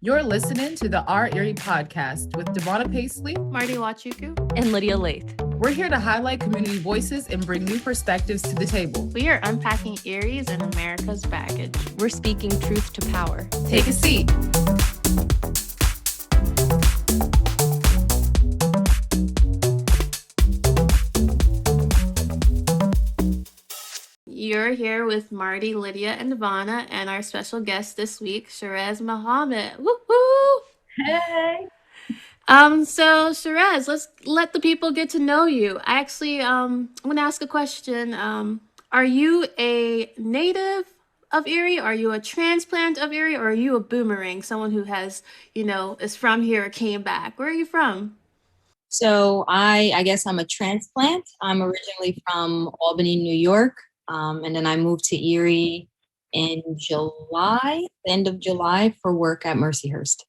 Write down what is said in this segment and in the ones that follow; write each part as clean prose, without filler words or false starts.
You're listening to the Our Erie podcast with DaVona Marty Nwachukwu, and Lydia Laythe. We're here to highlight community voices and bring new perspectives to the table. We are unpacking Erie's and America's baggage. We're speaking truth to power. Take a seat. You're here with Marty, Lydia, and DaVona, and our special guest this week, Sherez Mohamed. Woo-hoo! Hey! So Sherez, let's let the people get to know you. I actually I'm gonna ask a question. Are you a native of Erie? Are you a transplant of Erie? Or are you a boomerang, someone who has, is from here or came back? Where are you from? So I guess I'm a transplant. I'm originally from Albany, New York. And then I moved to Erie in July, the end of July, for work at Mercyhurst.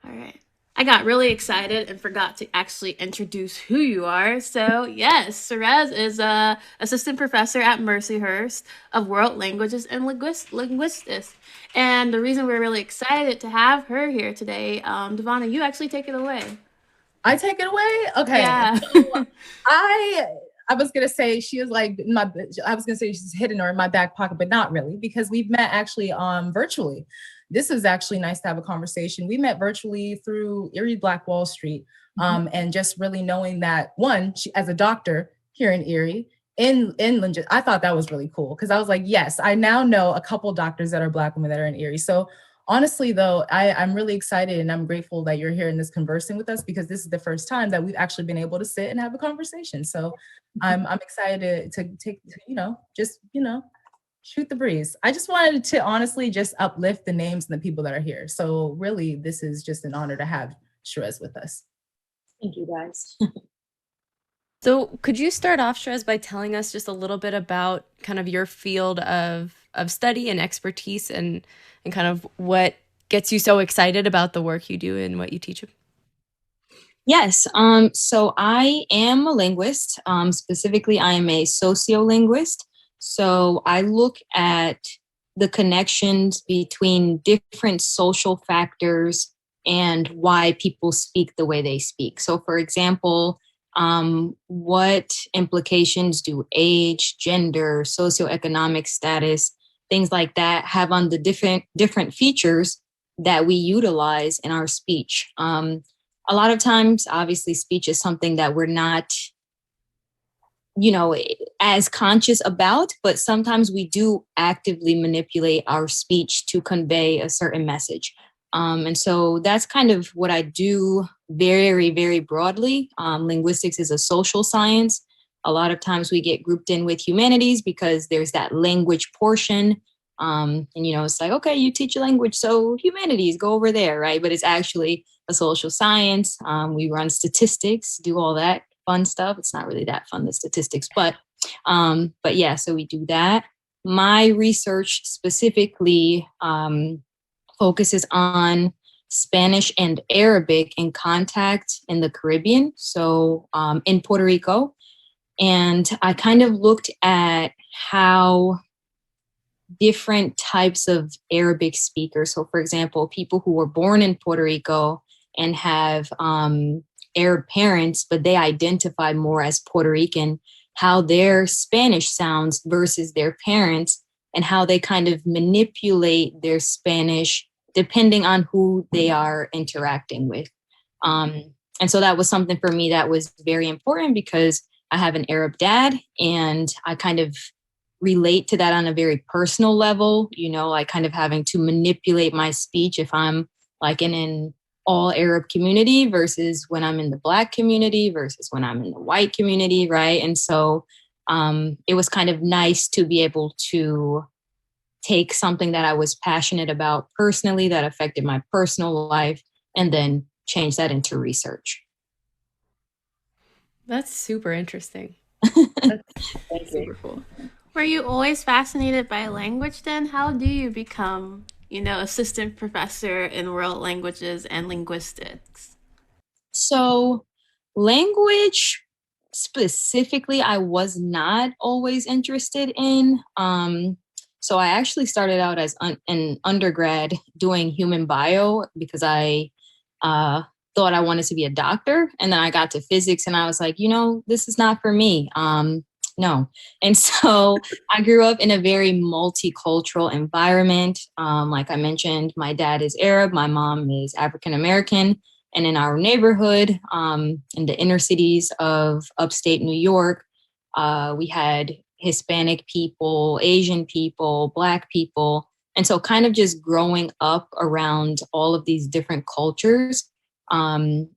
All right. I got really excited and forgot to actually introduce who you are. So yes, Sherez is a assistant professor at Mercyhurst of World Languages and Linguistics. And the reason we're really excited to have her here today, DaVona, you actually take it away. I take it away? Okay. Yeah. So I was going to say she is like I was going to say she's hidden or in my back pocket, but not really, because we've met actually virtually. This is actually nice to have a conversation. We met virtually through Erie Black Wall Street, and just really knowing that, one, she, as a doctor here in Erie, in Linguistics, I thought that was really cool because I was like, yes, I now know a couple doctors that are Black women that are in Erie. So honestly, though, I'm really excited and I'm grateful that you're here and this conversing with us, because this is the first time that we've actually been able to sit and have a conversation. So I'm excited to take, shoot the breeze. I just wanted to honestly just uplift the names and the people that are here. So really, this is just an honor to have Sherez with us. Thank you, guys. So could you start off, Sherez, by telling us just a little bit about kind of your field of study and expertise and kind of what gets you so excited about the work you do and what you teach? Yes. So I am a linguist. Specifically, I am a sociolinguist. So I look at the connections between different social factors and why people speak the way they speak. So for example, what implications do age, gender, socioeconomic status, things like that have on the different features that we utilize in our speech? A lot of times, obviously, speech is something that we're not, as conscious about, but sometimes we do actively manipulate our speech to convey a certain message. And so that's kind of what I do very, very broadly. Linguistics is a social science. A lot of times we get grouped in with humanities because there's that language portion. And, it's like, okay, you teach a language, so humanities, go over there, right? But it's actually a social science. We run statistics, do all that fun stuff. It's not really that fun, the statistics, but yeah, so we do that. My research specifically focuses on Spanish and Arabic in contact in the Caribbean, so in Puerto Rico. And I kind of looked at how different types of Arabic speakers, so for example, people who were born in Puerto Rico and have Arab parents, but they identify more as Puerto Rican, how their Spanish sounds versus their parents, and how they kind of manipulate their Spanish depending on who they are interacting with. And so that was something for me that was very important because I have an Arab dad and I kind of relate to that on a very personal level, like kind of having to manipulate my speech if I'm like in an all Arab community versus when I'm in the Black community versus when I'm in the white community, right? And so it was kind of nice to be able to take something that I was passionate about personally that affected my personal life and then change that into research. That's super interesting. That's super cool. Were you always fascinated by language then? How do you become, assistant professor in world languages and linguistics? So language specifically I was not always interested in. So I actually started out as an undergrad doing human bio because I thought I wanted to be a doctor. And then I got to physics and I was like, this is not for me. No. And so I grew up in a very multicultural environment. Like I mentioned, my dad is Arab, my mom is African American. And in our neighborhood, in the inner cities of upstate New York, we had Hispanic people, Asian people, Black people. And so kind of just growing up around all of these different cultures then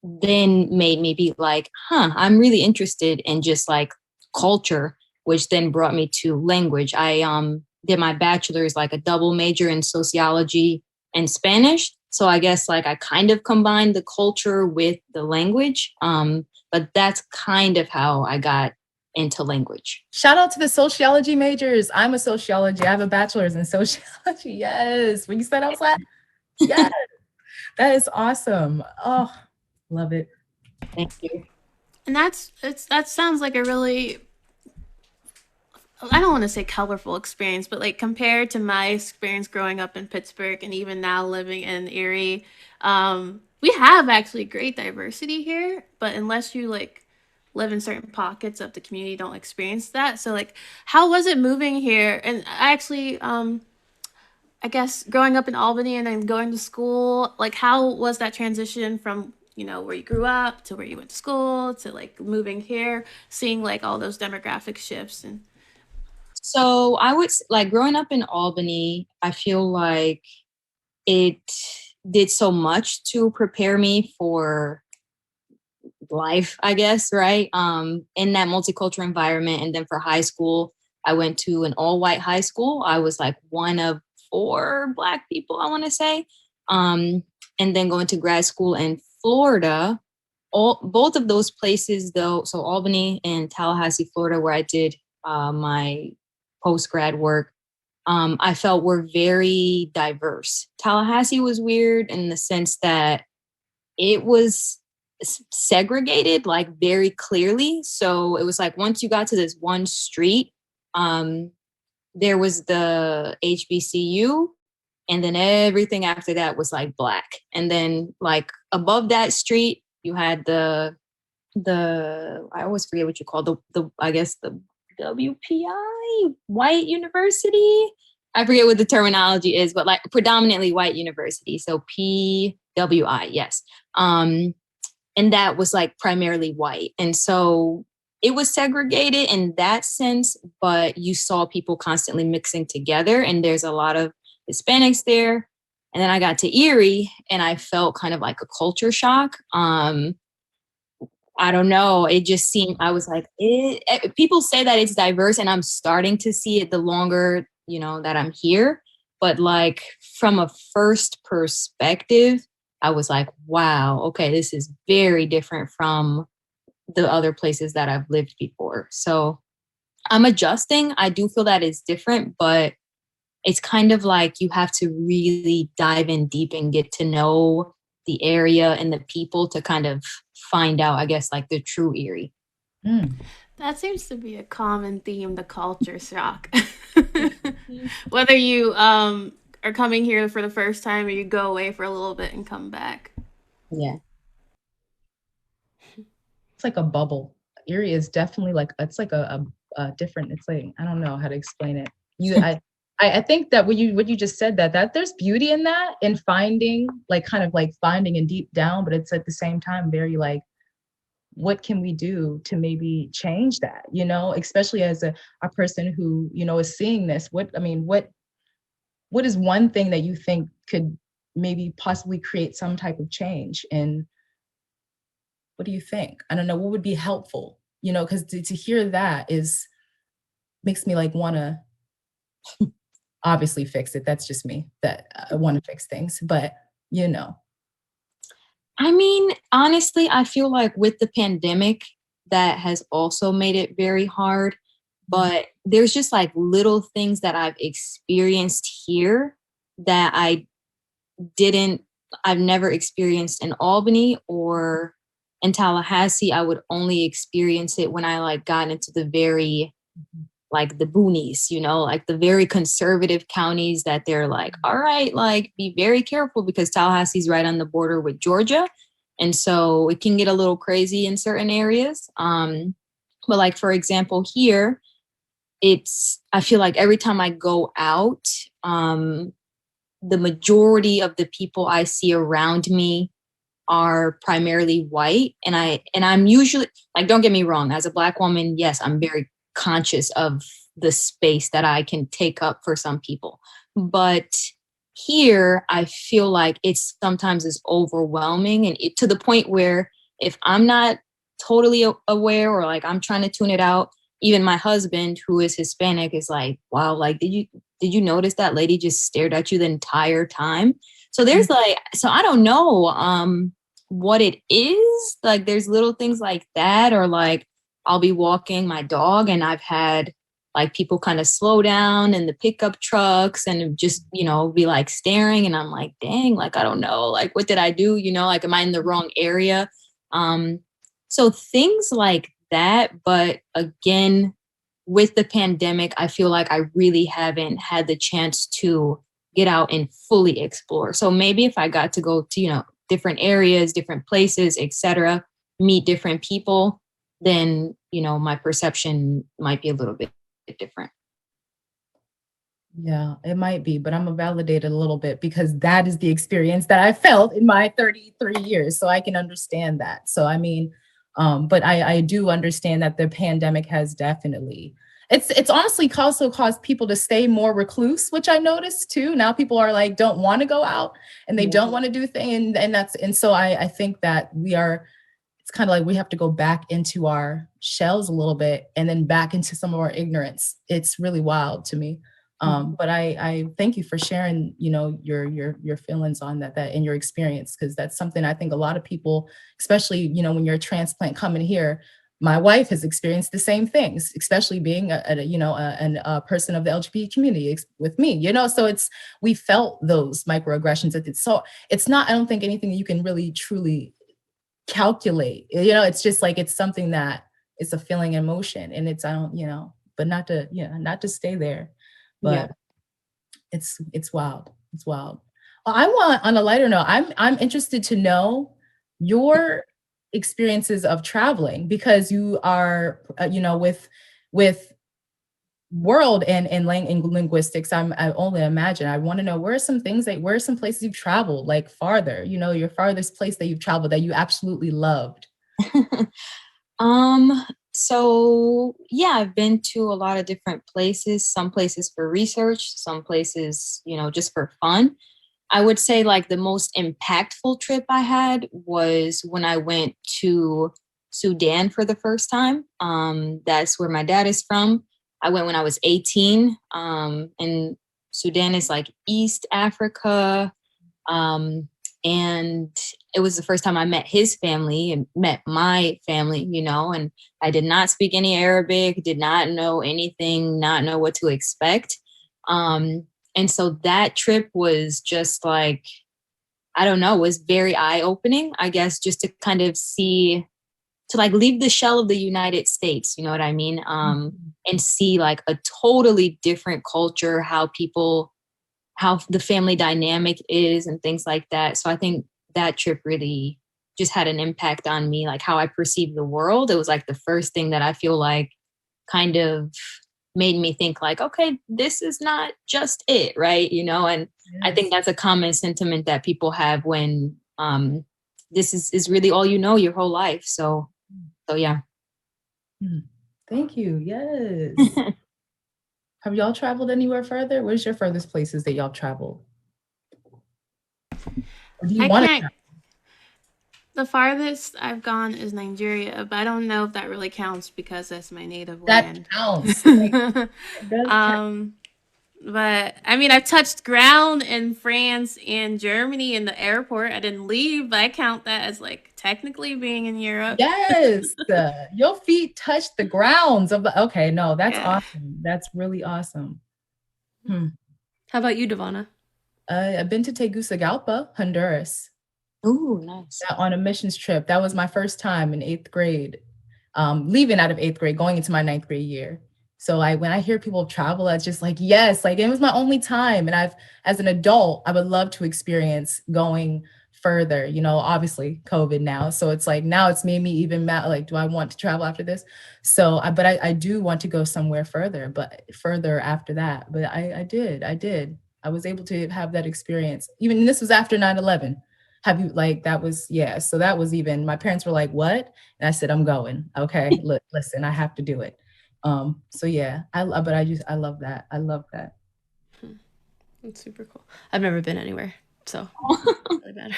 made me be like, I'm really interested in just like culture, which then brought me to language. I did my bachelor's, like a double major in sociology and Spanish. So I guess like I kind of combined the culture with the language. But that's kind of how I got into language. Shout out to the sociology majors. I'm a sociology. I have a bachelor's in sociology. Yes. When you said I was like, yes, that is awesome. Oh, love it. Thank you. And that sounds like a really, I don't want to say colorful experience, but like compared to my experience growing up in Pittsburgh and even now living in Erie, we have actually great diversity here, but unless you like live in certain pockets of the community, don't experience that. So like, how was it moving here? And I actually, I guess growing up in Albany and then going to school, like how was that transition from, where you grew up to where you went to school to like moving here, seeing like all those demographic shifts? And so I would like growing up in Albany, I feel like it did so much to prepare me for life, I guess, right? In that multicultural environment. And then for high school, I went to an all-white high school. I was like one of 4 Black people, I want to say. And then going to grad school in Florida, both of those places though, so Albany and Tallahassee, Florida, where I did my post-grad work, I felt were very diverse. Tallahassee was weird in the sense that it was segregated like very clearly. So it was like once you got to this one street, there was the HBCU, and then everything after that was like Black. And then like above that street, you had the I always forget what you call the I guess the WPI, white university. I forget what the terminology is, but like predominantly white university. So PWI, yes. And that was like primarily white. And so it was segregated in that sense, but you saw people constantly mixing together. And there's a lot of Hispanics there. And then I got to Erie and I felt kind of like a culture shock. I don't know. It just seemed, I was like, people say that it's diverse and I'm starting to see it the longer, that I'm here. But like from a first perspective, I was like, wow, okay, this is very different from the other places that I've lived before. So I'm adjusting. I do feel that it's different, but it's kind of like you have to really dive in deep and get to know the area and the people to kind of find out, I guess, like the true Erie. That seems to be a common theme, the culture shock. Whether you are coming here for the first time or you go away for a little bit and come back. Yeah. It's like a bubble. Erie is definitely like, it's like a different, it's like, I don't know how to explain it. I think that what you just said, that there's beauty in that, in finding, like kind of like finding and deep down, but it's at the same time very like, what can we do to maybe change that, especially as a person who, is seeing this, what is one thing that you think could maybe possibly create some type of change? And what do you think? I don't know, what would be helpful, because to hear that makes me like want to obviously fix it. That's just me, that I want to fix things, but I mean, honestly, I feel like with the pandemic, that has also made it very hard. But there's just like little things that I've experienced here that I've never experienced in Albany or in Tallahassee, I would only experience it when I like got into the very like the boonies, you know, like the very conservative counties that they're like, all right, like be very careful because Tallahassee's right on the border with Georgia. And so it can get a little crazy in certain areas. But like, for example, here, I feel like every time I go out, the majority of the people I see around me are primarily white. And I'm usually like, don't get me wrong, as a Black woman, yes, I'm very conscious of the space that I can take up for some people. But here, I feel like it's sometimes is overwhelming and to the point where if I'm not totally aware or like I'm trying to tune it out, even my husband, who is Hispanic, is like, wow, like, did you notice that lady just stared at you the entire time? So there's like, so I don't know what it is. Like there's little things like that, or like I'll be walking my dog and I've had like people kind of slow down in the pickup trucks and just, you know, be like staring. And I'm like, dang, like, I don't know, like, what did I do? You know, like, am I in the wrong area? So things like that. But again, with the pandemic, I feel like I really haven't had the chance to get out and fully explore. So maybe if I got to go to, you know, different areas, different places, etc., meet different people, then, you know, my perception might be a little bit different. Yeah, it might be, but I'm gonna validate it a little bit because that is the experience that I felt in my 33 years. So I can understand that. So I mean, but I do understand that the pandemic has definitely it's honestly also caused people to stay more recluse, which I noticed too. Now people are like don't want to go out and they don't want to do things, and so I think that it's kind of like we have to go back into our shells a little bit and then back into some of our ignorance. It's really wild to me. But I thank you for sharing, you know, your feelings on that and your experience, because that's something I think a lot of people, especially, you know, when you're a transplant coming here, my wife has experienced the same things, especially being a person of the LGBT community with me, you know, so we felt those microaggressions. So it's not, I don't think anything you can really truly calculate, you know, it's just like, it's something that it's a feeling emotion and I don't, you know, but not to stay there. But it's wild. It's wild. I want, on a lighter note, I'm interested to know your experiences of traveling, because you are, you know, with world and linguistics. I only imagine. I want to know where are some places you've traveled, like farther, you know, your farthest place that you've traveled that you absolutely loved. So yeah, I've been to a lot of different places, some places for research, some places, you know, just for fun. I would say like the most impactful trip I had was when I went to Sudan for the first time. That's where my dad is from. I went when I was 18. And Sudan is like East Africa. And it was the first time I met his family and met my family, you know, and I did not speak any Arabic, did not know anything, not know what to expect. And so that trip was just like, I don't know, was very eye-opening, I guess, just to kind of see, to like leave the shell of the United States, you know what I mean? And see like a totally different culture, how the family dynamic is and things like that. So I think that trip really just had an impact on me, like how I perceive the world. It was like the first thing that I feel like kind of made me think like, okay, this is not just it, right? You know, and yes. I think that's a common sentiment that people have when this is really all you know your whole life. So yeah. Thank you. Yes. Have y'all traveled anywhere further? Where's your furthest places that y'all traveled? Or do you want to? The farthest I've gone is Nigeria, but I don't know if that really counts because that's my native land. That counts. It does count. But I mean, I touched ground in France and Germany in the airport. I didn't leave, but I count that as like technically being in Europe. Yes. Your feet touched the grounds of the, okay, no, that's awesome. That's really awesome. How about you, DaVona? I've been to Tegucigalpa, Honduras. Ooh, nice. On a missions trip. That was my first time in 8th grade, leaving out of 8th grade, going into my 9th grade year. So when I hear people travel, it's just like, yes, like it was my only time. And as an adult, I would love to experience going further, obviously COVID now. So it's like, now it's made me even mad. Like, do I want to travel after this? So, but I do want to go somewhere further, but further after that. But I did. I was able to have that experience. Even this was after 9/11. Have you that was, yeah. So that was even, my parents were like, what? And I said, I'm going. Okay. Listen, I have to do it. So yeah, I love that. I love that. That's super cool. I've never been anywhere, so it doesn't really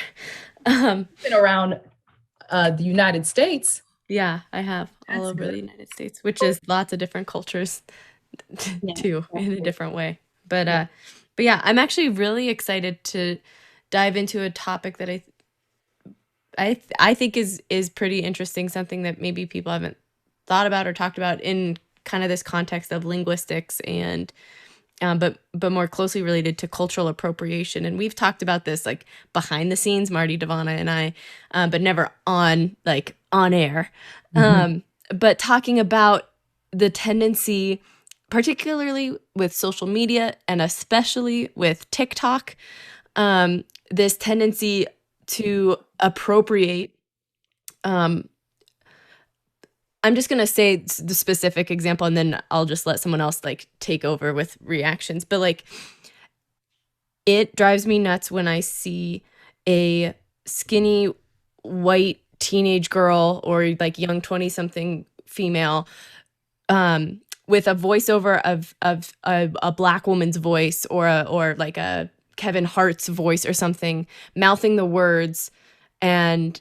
matter. Been around the United States. Yeah, I have all over the United States, which is lots of different cultures too, in a different way. But yeah, I'm actually really excited to dive into a topic that I think is pretty interesting, something that maybe people haven't thought about or talked about in kind of this context of linguistics, and but more closely related to cultural appropriation. And we've talked about this like behind the scenes, Marty, DaVona, and I, but never on air. But talking about the tendency, particularly with social media and especially with TikTok, this tendency to appropriate. I'm just going to say the specific example, and then I'll just let someone else take over with reactions. But it drives me nuts when I see a skinny white teenage girl or young 20-something female with a voiceover of a Black woman's voice or a Kevin Hart's voice or something, mouthing the words, and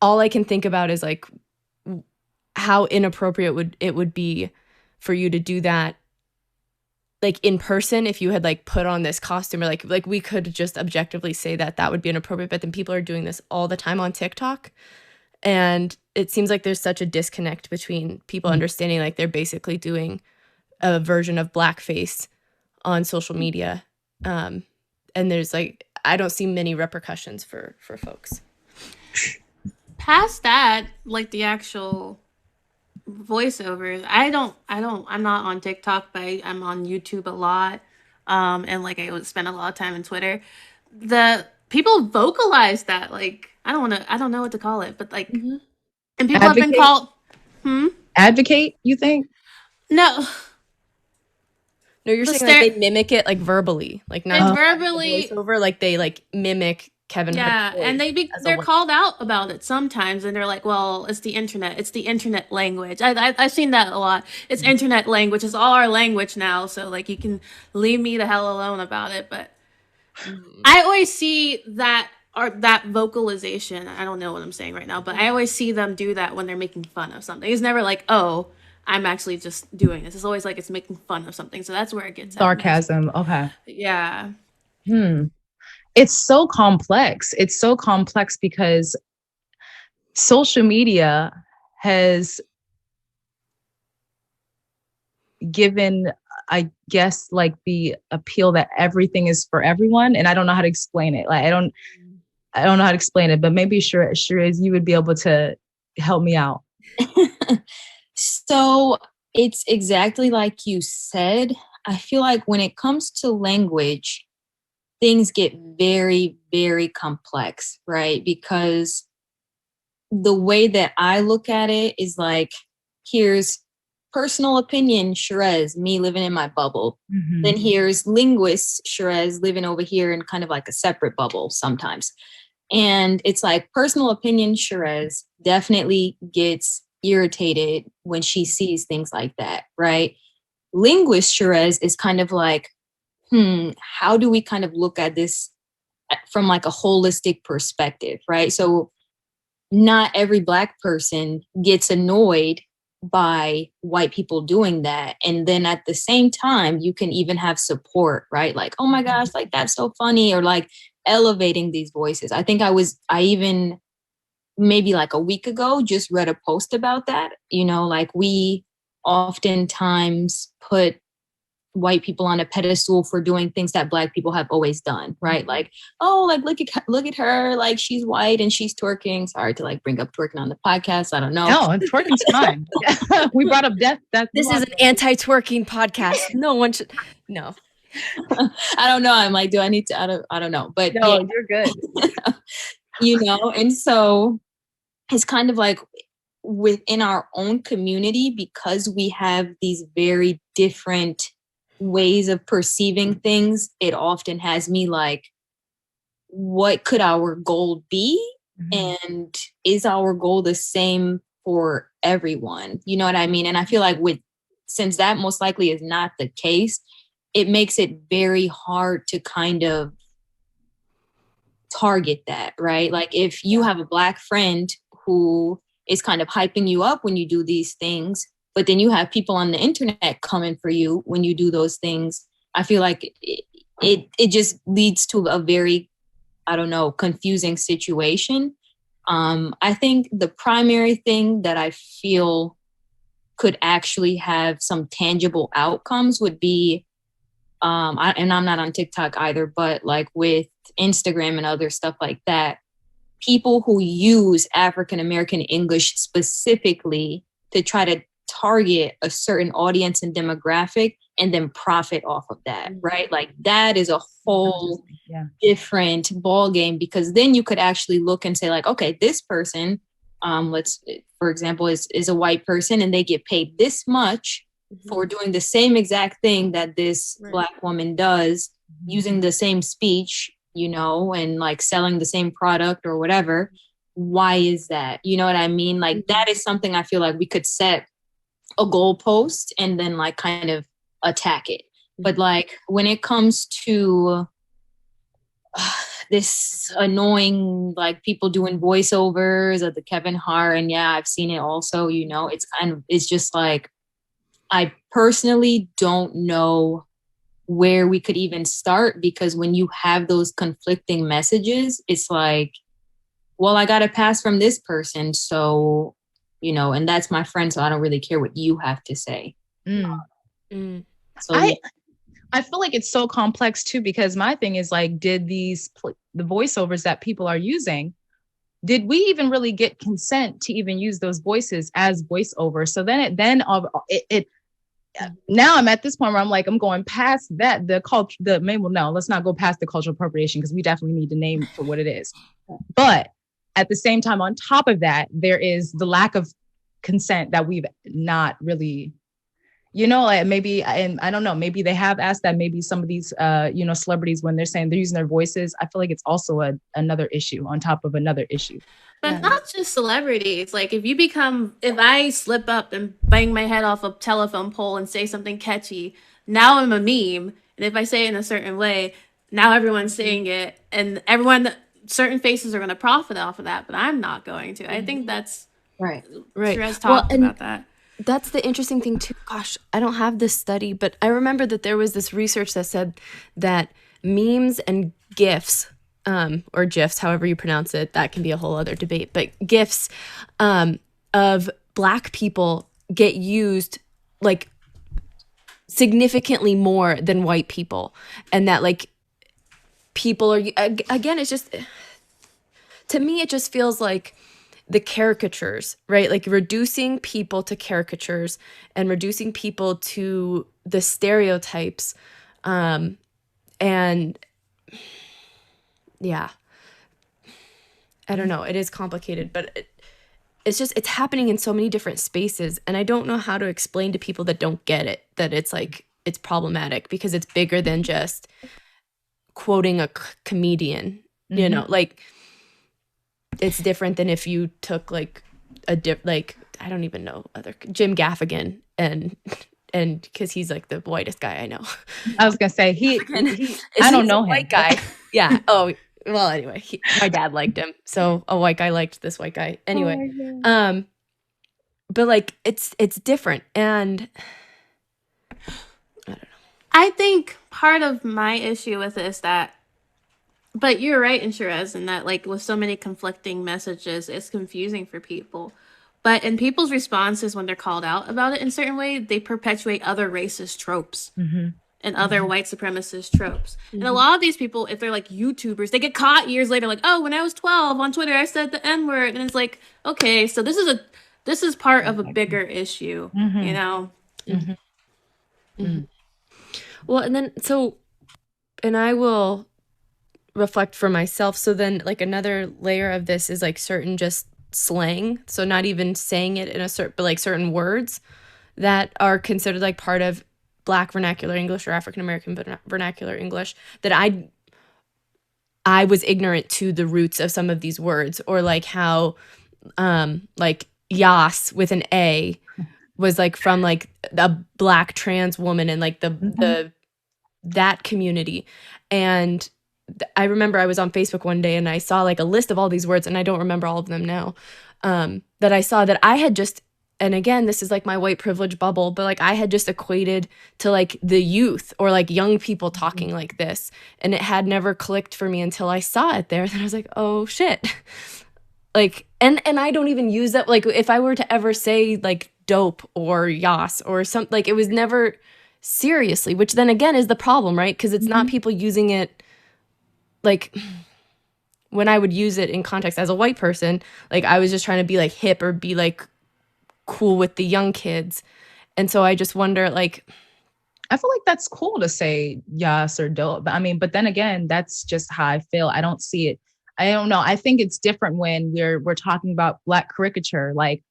all I can think about is how inappropriate it would be for you to do that in person if you had put on this costume, or we could just objectively say that would be inappropriate, but then people are doing this all the time on TikTok, and it seems like there's such a disconnect between people understanding they're basically doing a version of blackface on social media, and there's I don't see many repercussions for folks. Past that, the actual voiceovers, I'm not on TikTok, but I'm on YouTube a lot, and I would spend a lot of time on Twitter. The people vocalize that I don't know what to call it, but and people have been called advocate, you think? No, you're saying they mimic it verbally, not verbally voiceover, they mimic Kevin. Yeah, and they're called out about it sometimes, and they're like, "Well, it's the internet. It's the internet language." I've seen that a lot. It's internet language. It's all our language now. So you can leave me the hell alone about it. But I always see that vocalization. I don't know what I'm saying right now, but I always see them do that when they're making fun of something. It's never oh, I'm actually just doing this. It's always it's making fun of something. So that's where it gets sarcasm. Okay. Yeah. It's so complex. It's so complex because social media has given, I guess, the appeal that everything is for everyone. And I don't know how to explain it. I don't know how to explain it, but maybe Sherez, you would be able to help me out. So it's exactly like you said. I feel like when it comes to language, things get very, very complex, right? Because the way that I look at it is here's personal opinion, Sherez, me living in my bubble. Mm-hmm. Then here's linguist, Sherez, living over here in kind of a separate bubble sometimes. And it's personal opinion, Sherez definitely gets irritated when she sees things like that, right? Linguist, Sherez, is kind of how do we kind of look at this from a holistic perspective, right? So not every Black person gets annoyed by white people doing that. And then at the same time, you can even have support, right? Oh my gosh, that's so funny, or elevating these voices. I think I even maybe a week ago just read a post about that. We oftentimes put white people on a pedestal for doing things that Black people have always done, right? Like, oh, like look at her, like she's white and she's twerking. Sorry to like bring up twerking on the podcast. I don't know. No, twerking's fine. We brought up death. This is an anti-twerking podcast. No one should. No. I don't know. I'm like, do I need to? I don't know. But no, yeah, you're good. you know, and so it's kind of like within our own community, because we have these very different ways of perceiving things, it often has me like, what could our goal be? And is our goal the same for everyone? You know what I mean? And I feel like since that most likely is not the case, it makes it very hard to kind of target that, right? Like if you have a Black friend who is kind of hyping you up when you do these things, but then you have people on the internet coming for you when you do those things, I feel like it just leads to a very, I don't know, confusing situation. I think the primary thing that I feel could actually have some tangible outcomes would be, and I'm not on TikTok either, but like with Instagram and other stuff like that, people who use African American English specifically to try to target a certain audience and demographic and then profit off of that, right? Like that is a whole different ball game, because then you could actually look and say like, okay, this person, for example, is a white person and they get paid this much for doing the same exact thing that this Black woman does, using the same speech, you know, and like selling the same product or whatever. Why is that? You know what I mean? Like that is something I feel like we could set a goalpost and then like kind of attack it. But like when it comes to this annoying, like people doing voiceovers of the Kevin Hart, and yeah, I've seen it also, you know, it's just like, I personally don't know where we could even start, because when you have those conflicting messages, it's like, well, I got a pass from this person, so, you know, and that's my friend, so I don't really care what you have to say. So I feel like it's so complex too, because my thing is like, did the voiceovers that people are using, did we even really get consent to even use those voices as voiceovers? So then now I'm at this point where I'm like, I'm going past that, let's not go past the cultural appropriation, because we definitely need to name for what it is. But at the same time, on top of that, there is the lack of consent that we've not really, you know, like maybe, and I don't know, maybe they have asked that, maybe some of these, you know, celebrities, when they're saying they're using their voices, I feel like it's also another issue on top of another issue. But not just celebrities. Like if I slip up and bang my head off a telephone pole and say something catchy, now I'm a meme. And if I say it in a certain way, now everyone's saying it, and certain faces are going to profit off of that, but I'm not going to. I think that's right. Sherez talked about that. That's the interesting thing too. Gosh, I don't have this study, but I remember that there was this research that said that memes and GIFs, or GIFs, however you pronounce it, that can be a whole other debate, but GIFs of Black people get used like significantly more than white people. And that like people are, again, it's just, to me, it just feels like the caricatures, right? Like reducing people to caricatures and reducing people to the stereotypes. And yeah, I don't know. It is complicated, but it's happening in so many different spaces. And I don't know how to explain to people that don't get it, that it's like, it's problematic, because it's bigger than just quoting a comedian, you know, like, it's different than if you took like I don't even know, Jim Gaffigan, and because he's like the whitest guy I know. I was gonna say I don't know him. White guy. Yeah. Oh well. Anyway, my dad liked him, so a white guy liked this white guy. Anyway, but like it's different, and I don't know. I think part of my issue with it is that. But you're right, Sherez, in that like with so many conflicting messages, it's confusing for people. But in people's responses when they're called out about it in certain way, they perpetuate other racist tropes and other white supremacist tropes. And a lot of these people, if they're like YouTubers, they get caught years later, like, oh, when I was 12 on Twitter, I said the N-word. And it's like, okay, so this is part of a bigger issue, you know? Well, and then and I will reflect for myself. So then like another layer of this is like certain just slang. So not even saying it in a certain, but like certain words that are considered like part of Black vernacular English or African American vernacular English that I was ignorant to the roots of some of these words, or like how like yas with an A was like from like a Black trans woman and like the that community. And I remember I was on Facebook one day and I saw like a list of all these words, and I don't remember all of them now, that I saw that I had just, and again, this is like my white privilege bubble, but like I had just equated to like the youth or like young people talking like this. And it had never clicked for me until I saw it there. Then I was like, oh shit. Like, and I don't even use that. Like if I were to ever say like dope or yas or something, like it was never seriously, which then again is the problem, right? Because it's not people using it like when I would use it in context as a white person, like I was just trying to be like hip or be like cool with the young kids. And so I just wonder, like, I feel like that's cool to say yes or dope. I mean, but then again, that's just how I feel. I don't see it. I don't know. I think it's different when we're talking about Black caricature. Like,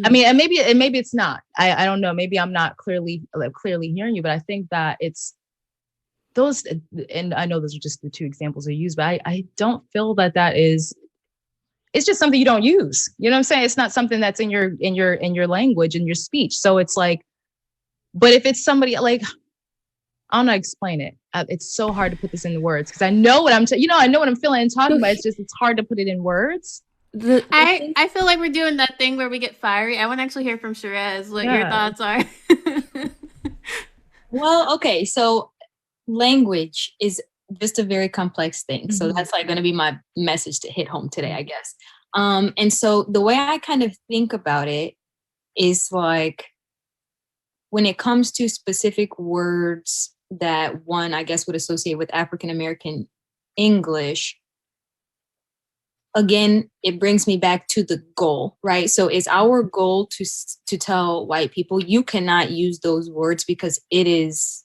I mean, and maybe it's not. I don't know. Maybe I'm not clearly hearing you, but I think that it's those, and I know those are just the two examples I use, but I don't feel that is. It's just something you don't use. You know what I'm saying? It's not something that's in your language, in your speech. So it's like, but if it's somebody like, I don't know how to explain it. It's so hard to put this into words because I know what I know what I'm feeling and talking about. It's hard to put it in words. I feel like we're doing that thing where we get fiery. I want to actually hear from Sherez what your thoughts are. Well, okay. So language is just a very complex thing. So that's like going to be my message to hit home today, I guess. And so the way I kind of think about it is like, when it comes to specific words that one, I guess, would associate with African American English, again, it brings me back to the goal, right? So is our goal to tell white people, you cannot use those words because it is,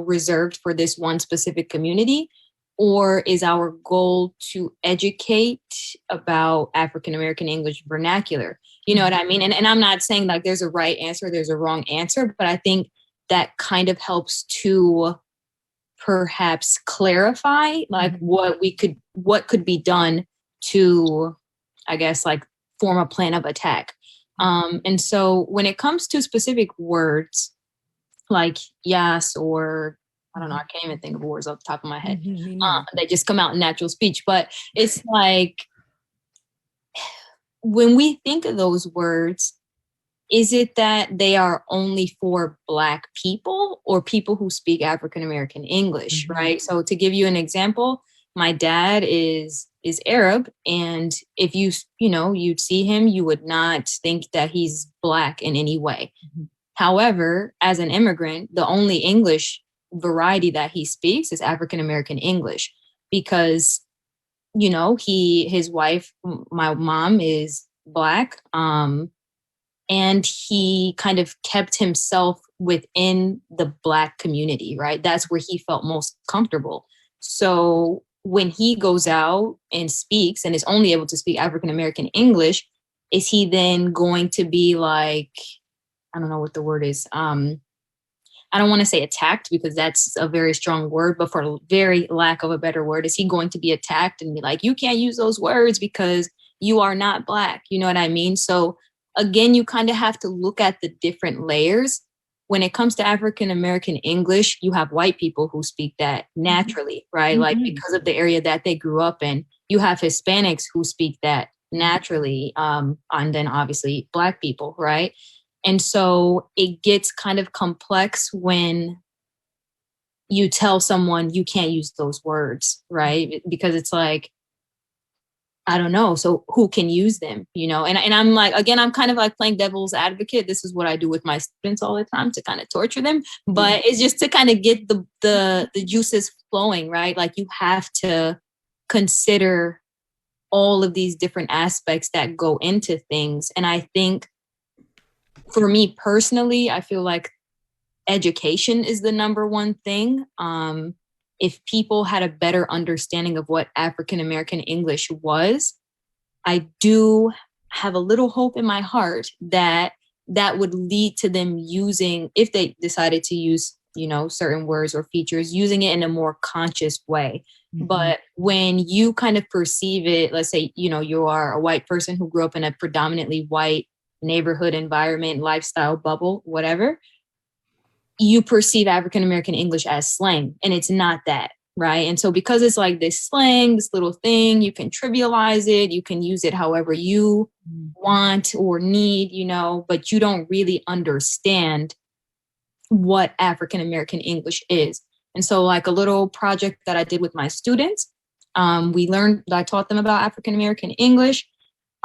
reserved for this one specific community? Or is our goal to educate about African American English vernacular? You know what I mean? And I'm not saying like there's a right answer, there's a wrong answer, but I think that kind of helps to perhaps clarify like what could be done to, I guess, like form a plan of attack. And so when it comes to specific words like yes, or I don't know, I can't even think of words off the top of my head. They just come out in natural speech. But it's like, when we think of those words, is it that they are only for Black people or people who speak African American English, right? So to give you an example, my dad is Arab, and if you'd see him, you would not think that he's Black in any way. However, as an immigrant, the only English variety that he speaks is African American English, because his wife, my mom, is Black, and he kind of kept himself within the Black community, right? That's where he felt most comfortable. So when he goes out and speaks and is only able to speak African American English, is he then going to be like, I don't know what the word is. I don't want to say attacked because that's a very strong word, but for very lack of a better word, is he going to be attacked and be like, you can't use those words because you are not Black? You know what I mean? So again, you kind of have to look at the different layers. When it comes to African American English, you have white people who speak that naturally, right? Like because of the area that they grew up in. You have Hispanics who speak that naturally. And then obviously Black people, right? And so it gets kind of complex when you tell someone you can't use those words, right? Because it's like, I don't know. So who can use them, you know? And I'm like, again, I'm kind of like playing devil's advocate. This is what I do with my students all the time to kind of torture them. But it's just to kind of get the juices flowing, right? Like you have to consider all of these different aspects that go into things. And I think for me personally, I feel like education is the number one thing. If people had a better understanding of what African American English was, I do have a little hope in my heart that that would lead to them using, if they decided to use, you know, certain words or features, using it in a more conscious way. Mm-hmm. But when you kind of perceive it, let's say, you know, you are a white person who grew up in a predominantly white neighborhood environment, lifestyle bubble, whatever, you perceive African American English as slang, and it's not that, right? And so because it's like this slang, this little thing, you can trivialize it, you can use it however you want or need, you know, but you don't really understand what African American English is. And so like a little project that I did with my students, I taught them about African American English.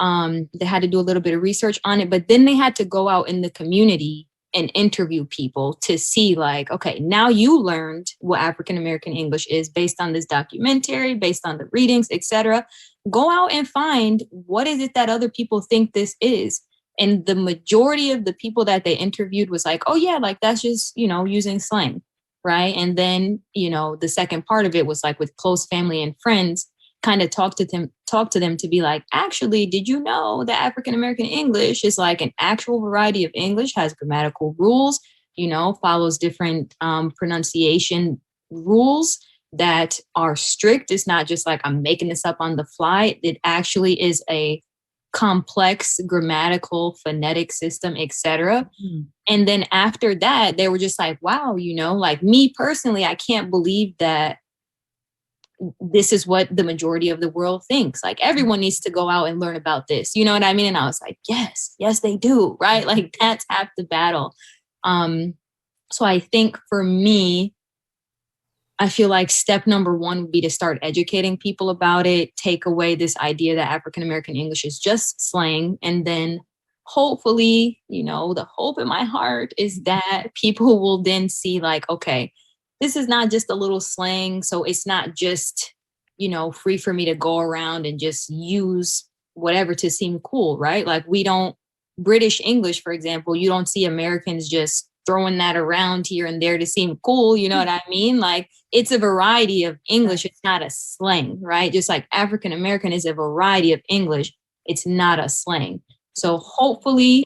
They had to do a little bit of research on it, but then they had to go out in the community and interview people to see like, okay, now you learned what African American English is based on this documentary, based on the readings, etc. Go out and find what is it that other people think this is. And the majority of the people that they interviewed was like, oh yeah, like that's just, you know, using slang, right? And then, you know, the second part of it was like with close family and friends, kind of talk to them to be like, actually, did you know that African American English is like an actual variety of English, has grammatical rules, you know, follows different pronunciation rules that are strict. It's not just like I'm making this up on the fly. It actually is a complex grammatical phonetic system, etc. And then after that, they were just like, wow, you know, like me personally, I can't believe that this is what the majority of the world thinks. Like everyone needs to go out and learn about this. You know what I mean? And I was like, yes, they do. Right. Like that's half the battle. So I think for me, I feel like step number one would be to start educating people about it, take away this idea that African American English is just slang. And then hopefully, you know, the hope in my heart is that people will then see like, okay, this is not just a little slang. So it's not just, you know, free for me to go around and just use whatever to seem cool, right? Like British English, for example, you don't see Americans just throwing that around here and there to seem cool. You know what I mean? Like it's a variety of English. It's not a slang, right? Just like African American is a variety of English. It's not a slang. So hopefully,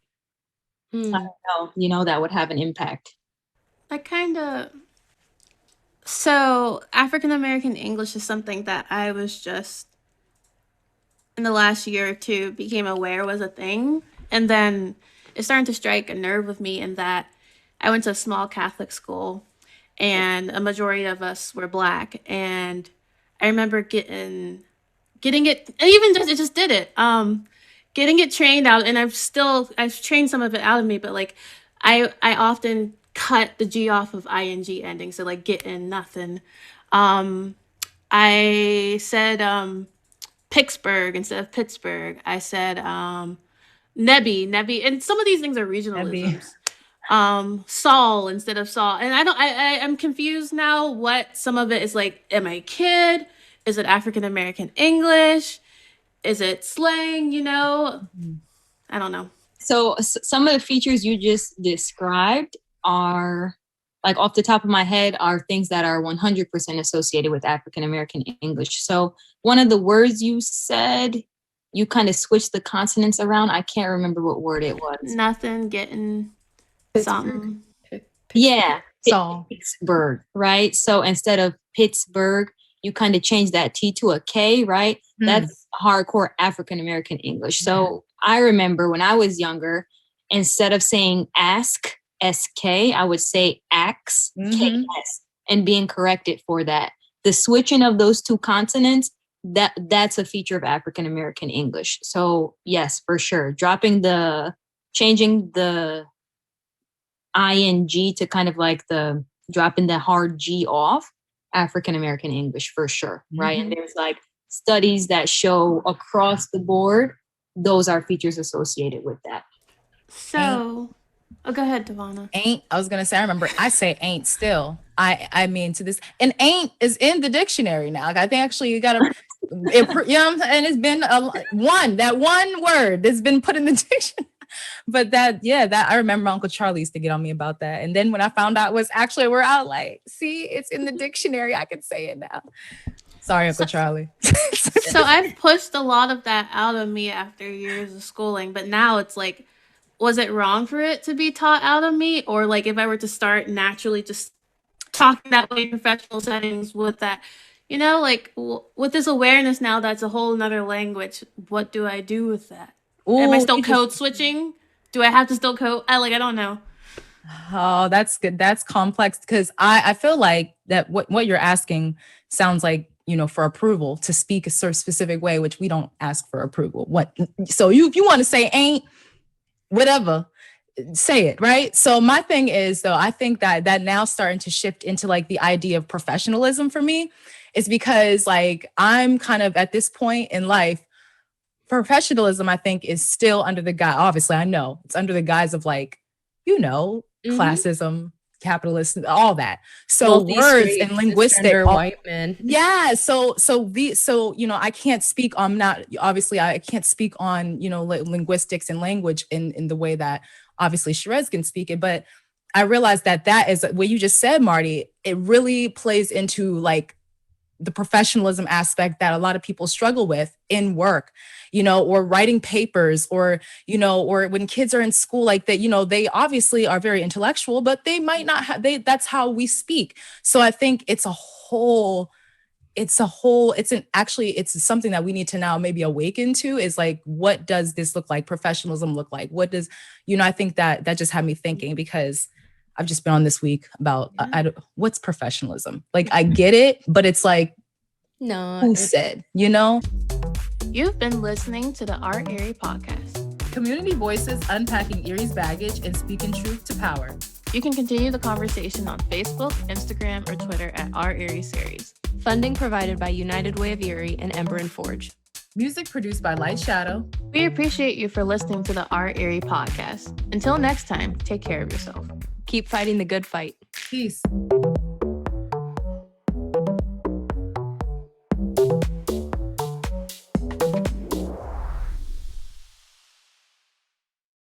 I don't know, you know, that would have an impact. So African American English is something that I was just in the last year or two became aware was a thing. And then it's starting to strike a nerve with me in that I went to a small Catholic school and a majority of us were Black. And I remember getting it, and even just, it just did it. Getting it trained out, and I've trained some of it out of me, but like I often cut the G off of ing endings, so like getting nothing. I said Pittsburgh instead of Pittsburgh. I said Nebby, and some of these things are regionalisms. Saul instead of Saul, and I'm confused now what some of it is. Like, am I a kid? Is it African American English? Is it slang? You know, I don't know. So some of the features you just described are, like off the top of my head, are things that are 100% associated with African American English. So one of the words you said, you kind of switched the consonants around. I can't remember what word it was. Nothing, getting something. Yeah. Saul. Pittsburgh, right? So instead of Pittsburgh, you kind of change that T to a K, right? That's hardcore African American English. So I remember when I was younger, instead of saying ask, SK, I would say ax, KS, and being corrected for that. The switching of those two consonants, that's a feature of African American English. So yes, for sure. Changing the ing to kind of like dropping the hard G off, African American English for sure, right? And there's like studies that show across the board, those are features associated with that. So, go ahead, DaVona. Ain't, I was gonna say, I remember I say ain't still. I mean to this, and ain't is in the dictionary now. Like, I think actually you gotta, you know what I'm saying? And it's been that one word that's been put in the dictionary. But that I remember Uncle Charlie used to get on me about that. And then when I found out it was actually where I was like, see, it's in the dictionary. I can say it now. Sorry, Uncle Charlie. So I've pushed a lot of that out of me after years of schooling, but now it's like, was it wrong for it to be taught out of me? Or like if I were to start naturally just talking that way in professional settings with that, you know, like with this awareness now that's a whole nother language, what do I do with that? Ooh, am I still code switching? Do I have to still code? I don't know. Oh, that's good. That's complex because I feel like that what you're asking sounds like, you know, for approval to speak a sort of specific way, which we don't ask for approval. So if you want to say ain't, whatever, say it, right? So my thing is, though, I think that now starting to shift into like the idea of professionalism for me is because like I'm kind of at this point in life, professionalism, I think, is still under the guise, obviously I know it's under the guise of like, you know, classism, capitalism, all that. So words and linguistic white men. Yeah. So you know, I can't speak on I can't speak on, you know, linguistics and language in the way that obviously Sherez can speak it. But I realized that is what you just said, Marty. It really plays into like the professionalism aspect that a lot of people struggle with in work, you know, or writing papers, or, you know, or when kids are in school like that, you know, they obviously are very intellectual, but they might not have, that's how we speak. So I think it's something that we need to now maybe awaken to is like, what does this look like? Professionalism look like? What does, you know, I think that just had me thinking because I've just been on this week about what's professionalism? Like, I get it, but it's like, no, who said, you know? You've been listening to the Our Erie podcast. Community voices unpacking Erie's baggage and speaking truth to power. You can continue the conversation on Facebook, Instagram, or Twitter at Our Erie Series. Funding provided by United Way of Erie and Ember+Forge. Music produced by Light Shadow. We appreciate you for listening to the Our Erie podcast. Until next time, take care of yourself. Keep fighting the good fight. Peace.